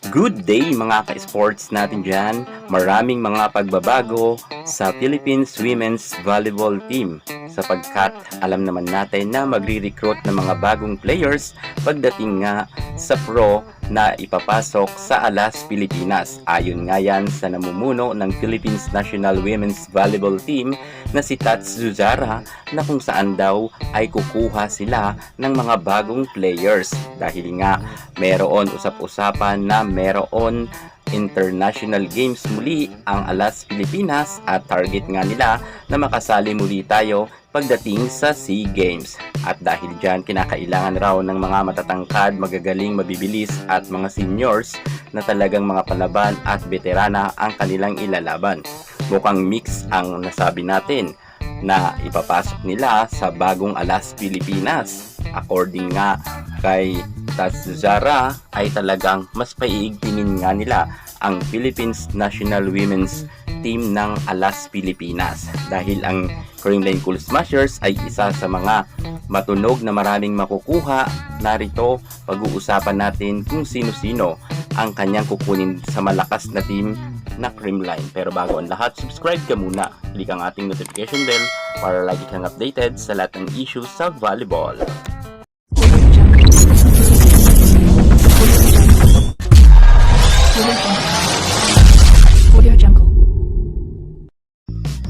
Good day mga ka-sports natin dyan. Maraming mga pagbabago sa Philippines Women's Volleyball Team sapagkat alam naman natin na magre-recruit ng mga bagong players pagdating nga sa pro na ipapasok sa Alas Pilipinas. Ayon nga yan sa namumuno ng Philippines National Women's Volleyball Team na si Tats Zuzara na kung saan daw ay kukuha sila ng mga bagong players dahil nga meron usap-usapan na meron international games muli ang Alas Pilipinas at target nga nila na makasali muli tayo pagdating sa SEA Games. At dahil dyan, kinakailangan raw ng mga matatangkad, magagaling, mabibilis at mga seniors na talagang mga palaban at veterana ang kanilang ilalaban. Mukhang mix ang nasabi natin na ipapasok nila sa bagong Alas Pilipinas. According nga kay Tats Zuzara ay talagang mas paiigtingin nga nila ang Philippines National Women's Team ng Alas Pilipinas dahil ang Creamline Cool Smashers ay isa sa mga matunog na maraming makukuha. Narito pag-uusapan natin kung sino-sino ang kanyang kukunin sa malakas na team na Creamline. Pero bago ang lahat, subscribe ka muna. Click ang ating notification bell para lagi kang updated sa lahat ng issues sa volleyball.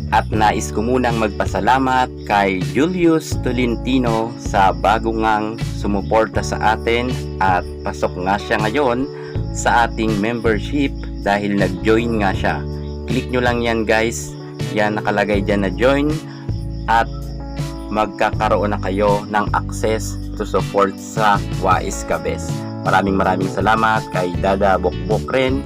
At nais ko munang magpasalamat kay Julius Tolentino sa bagong ngang sumuporta sa atin at pasok nga siya ngayon sa ating membership dahil nag-join nga siya. Click nyo lang yan guys, yan nakalagay dyan na join at magkakaroon na kayo ng access to support sa Wais Kabes. Maraming salamat kay Dada Bokbok rin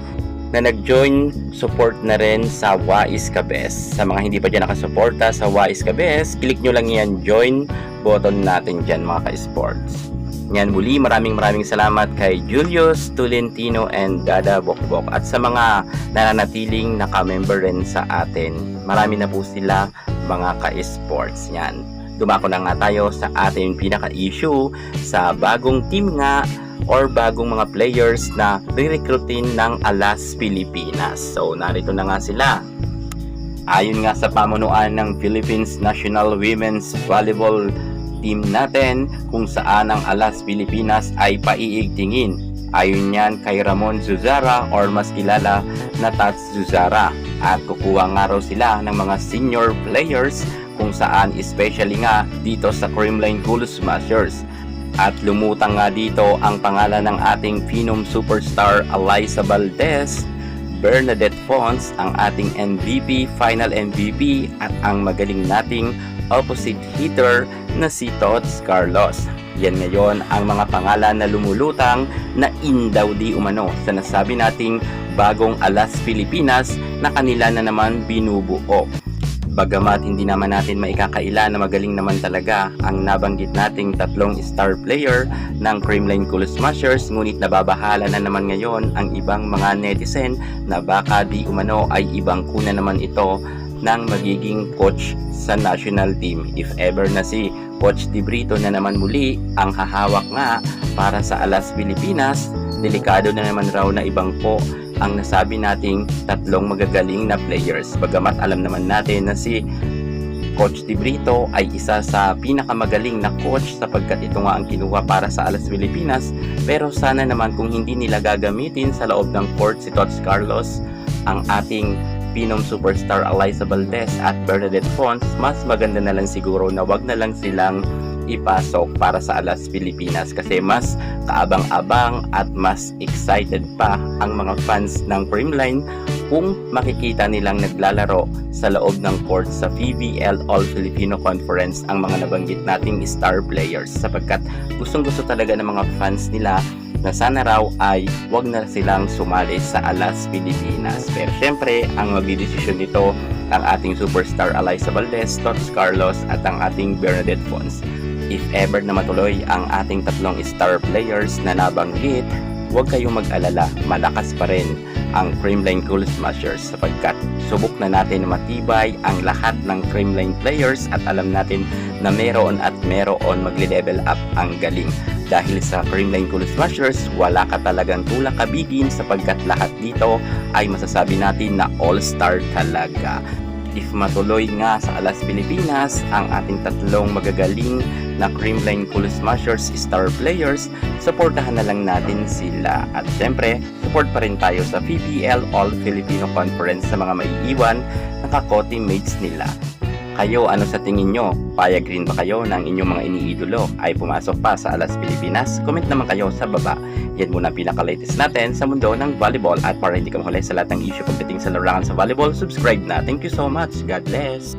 na nag-join support na rin sa Wais Kabes. Sa mga hindi pa dyan nakasuporta sa Wais Kabes, click nyo lang yan join button natin dyan mga ka-sports. Yan muli, maraming salamat kay Julius Tolentino and Dada Bokbok at sa mga nananatiling naka-member rin sa atin. Marami na po sila mga ka-sports. Yan. Dumako na nga tayo sa ating pinaka-issue sa bagong team nga or bagong mga players na re-recruitin ng Alas Pilipinas. So, narito na nga sila. Ayon nga sa pamunuan ng Philippines National Women's Volleyball Team natin, kung saan ang Alas Pilipinas ay paiigtingin. Ayon yan kay Ramon Zuzara or mas kilala na Tats Zuzara. At kukuha nga raw sila ng mga senior players kung saan especially nga dito sa Creamline Cool Smashers. At lumutang nga dito ang pangalan ng ating Phenom Superstar Alyssa Valdez, Bernadette Fons, ang ating MVP, Final MVP, at ang magaling nating opposite hitter na si Tots Carlos. Yan ngayon ang mga pangalan na lumulutang na indaw di umano sa nasabi nating bagong Alas Pilipinas na kanila na naman binubuo. Bagamat hindi naman natin maikakaila na magaling naman talaga ang nabanggit nating tatlong star player ng Creamline Cool Smashers, ngunit nababahala na naman ngayon ang ibang mga netizen na baka di umano ay ibang kuna naman ito ng magiging coach sa national team. If ever na si Coach Di Brito na naman muli ang hahawak nga para sa Alas Pilipinas, delikado na naman raw na ibang po ang nasabi nating tatlong magagaling na players. Bagamat alam naman natin na si Coach Di Brito ay isa sa pinakamagaling na coach sapagkat ito nga ang kinuha para sa Alas Pilipinas, pero sana naman kung hindi nila gagamitin sa loob ng court si Tots Carlos, ang ating Phenom Superstar Alyssa Valdez at Bernadette Fons, mas maganda na lang siguro na wag na lang silang ipasok para sa Alas Pilipinas kasi mas kaabang-abang at mas excited pa ang mga fans ng Creamline kung makikita nilang naglalaro sa loob ng court sa PVL All Filipino Conference ang mga nabanggit nating star players sapagkat gustong-gusto talaga ng mga fans nila na sana raw ay wag na silang sumali sa Alas Pilipinas. Pero syempre, ang magdidesisyon nito ang ating superstar Alyssa Valdez, Tots Carlos at ang ating Bernadette Fons. If ever na matuloy ang ating tatlong star players na nabanggit, huwag kayong mag-alala, malakas pa rin ang Creamline Cool Smashers sapagkat subok na natin na matibay ang lahat ng Creamline players at alam natin na meron magle-level up ang galing. Dahil sa Creamline Cool Smashers, wala ka talagang tulak kabigin sapagkat lahat dito ay masasabi natin na all-star talaga. If matuloy nga sa Alas Pilipinas ang ating tatlong magagaling na Creamline Cool Smashers star players, supportahan na lang natin sila. At syempre, support pa rin tayo sa PPL All Filipino Conference sa mga maiiwan na ka-co-teammates nila. Kayo, ano sa tingin nyo? Payag rin ba kayo ng inyong mga iniidolo ay pumasok pa sa Alas Pilipinas? Comment naman kayo sa baba. Yan muna ang pinaka-latest natin sa mundo ng volleyball. At para hindi ka mahuli sa lahat ng issue pagdating sa larangan sa volleyball, subscribe na. Thank you so much. God bless.